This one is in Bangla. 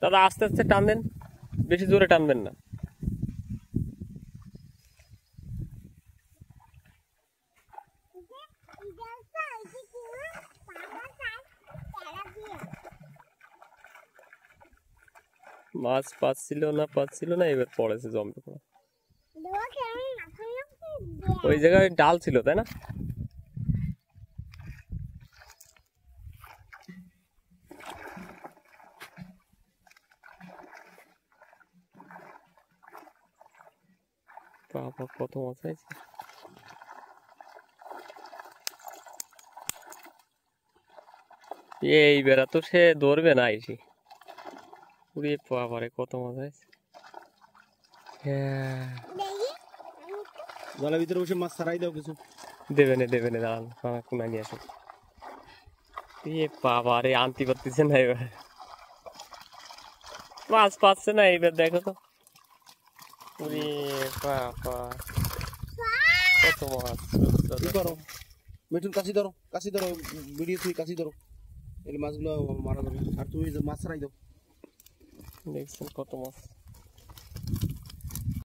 দাদা আস্তে আস্তে টান দেন, বেশি জোরে টানবেন না। মাছ পাচ্ছিল না এবার পড়েছে জমতে পড়া। ওই জায়গায় ডাল ছিল তাই না? বাবা কত মাছ আছে। এই বেড়া তো সে ধরবে না এসে। উড়ে বাবারে কত মাছ আছে। জলের ভিতরে বসে মাছ ছাড়াই দাও কিছু। দেবে না দাঁড়ান কোনা নিয়ে আসো। এ বাবারে আনতে পারতেছে না এবার, মাছ পাচ্ছে না এবার দেখো তো। উড়ে বাবা কত মাছ। কি করো মিঠুন, কাশি ধরো ভিডিও তুই কাশি ধরো, এই মাছগুলো মারা যাবে। আর তুমি মাছ ছাড়াই দাও। দেখছেন কত মাছ।